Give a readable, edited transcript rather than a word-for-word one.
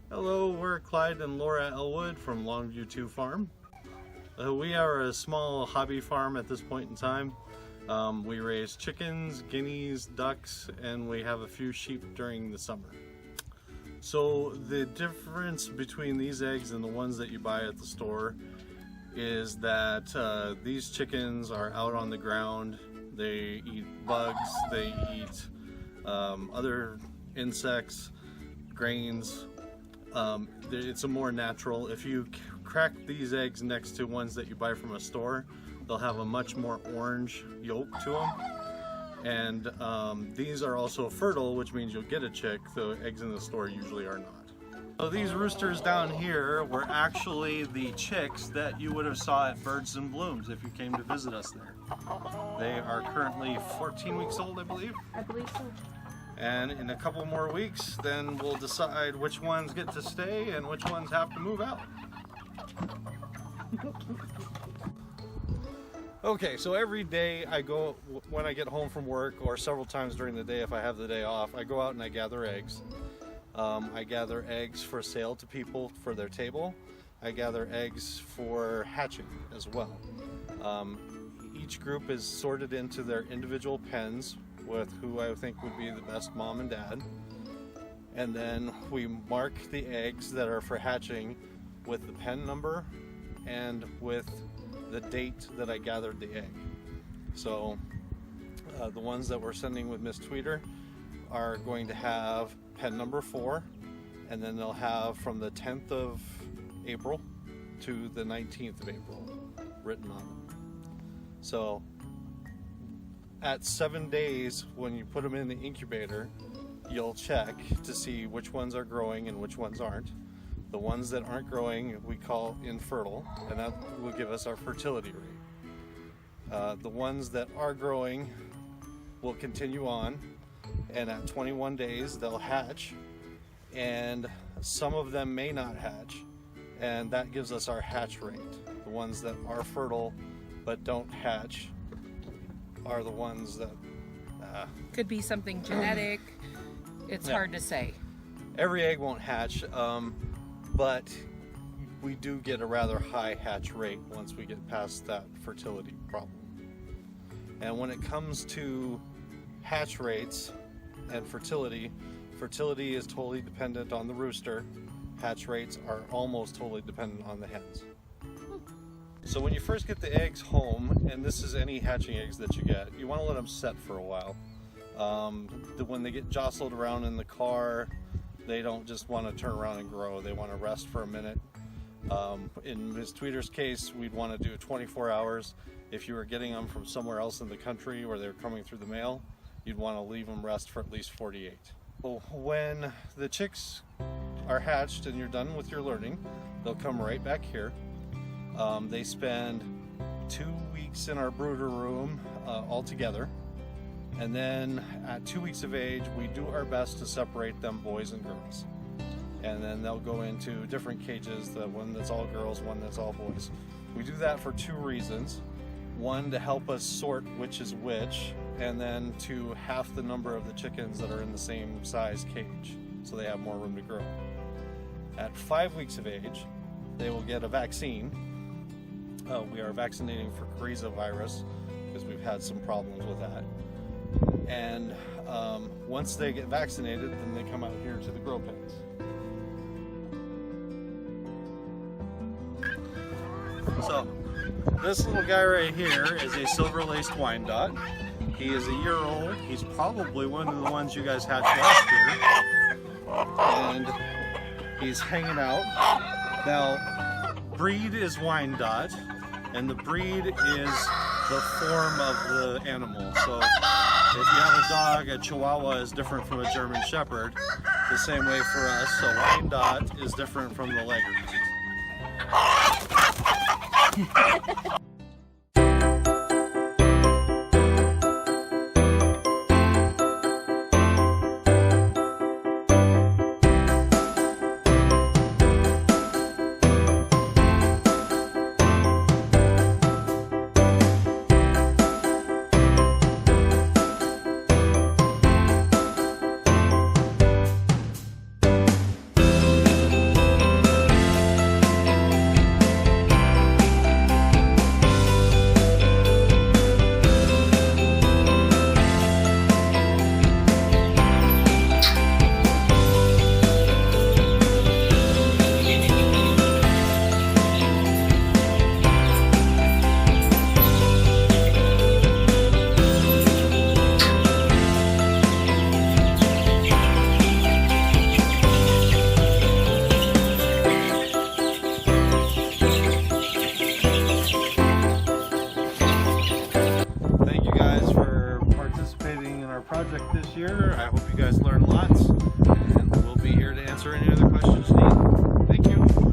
Hello, we're Clyde and Laura Elwood from Longview 2 Farm. We are a small hobby farm at this point in time. We raise chickens, guineas, ducks, and we have a few sheep during the summer. So the difference between these eggs and the ones that you buy at the store is that these chickens are out on the ground. They eat bugs, they eat other insects, grains. It's a more natural. If you crack these eggs next to ones that you buy from a store, they'll have a much more orange yolk to them. And these are also fertile, which means you'll get a chick. The eggs in the store usually are not. So these roosters down here were actually the chicks that you would have saw at Birds and Blooms if you came to visit us there. They are currently 14 weeks old, I believe. I believe so. And in a couple more weeks, then we'll decide which ones get to stay and which ones have to move out. Okay, so every day I go, when I get home from work, or several times during the day if I have the day off, I go out and I gather eggs. I gather eggs for sale to people for their table. I gather eggs for hatching as well. Each group is sorted into their individual pens with who I think would be the best mom and dad. And then we mark the eggs that are for hatching with the pen number and with the date that I gathered the egg. So the ones that we're sending with Miss Tweeter are going to have pen number 4, and then they'll have from the 10th of April to the 19th of April written on them. So at 7 days, when you put them in the incubator, you'll check to see which ones are growing and which ones aren't. The ones that aren't growing we call infertile, and that will give us our fertility rate. The ones that are growing will continue on, and at 21 days they'll hatch, and some of them may not hatch, and that gives us our hatch rate. The ones that are fertile but don't hatch are the ones that Could be something genetic. It's hard to say. Every egg won't hatch, but we do get a rather high hatch rate once we get past that fertility problem. And when it comes to hatch rates and fertility, fertility is totally dependent on the rooster. Hatch rates are almost totally dependent on the hens. So when you first get the eggs home, and this is any hatching eggs that you get, you want to let them set for a while. When they get jostled around in the car, they don't just want to turn around and grow. They want to rest for a minute. In Ms. Tweeter's case, we'd want to do 24 hours. If you were getting them from somewhere else in the country where they're coming through the mail, you'd want to leave them rest for at least 48. Well, when the chicks are hatched and you're done with your learning, they'll come right back here. They spend 2 weeks in our brooder room all together. And then at 2 weeks of age, we do our best to separate them, boys and girls. And then they'll go into different cages, the one that's all girls, one that's all boys. We do that for 2 reasons. One, to help us sort which is which, and then to half the number of the chickens that are in the same size cage, so they have more room to grow. At 5 weeks of age, they will get a vaccine. We are vaccinating for Coryza virus because we've had some problems with that. And once they get vaccinated, then they come out here to the grow pens. So this little guy right here is a silver-laced Wyandotte. He is a year old. He's probably one of the ones you guys hatched last year. And he's hanging out. Now, breed is Wyandotte, and the breed is the form of the animal. So if you have a dog, a Chihuahua is different from a German Shepherd, the same way for us. So Wyandotte is different from the Leghorn. you guys learned lots, and we'll be here to answer any other questions you need. Thank you.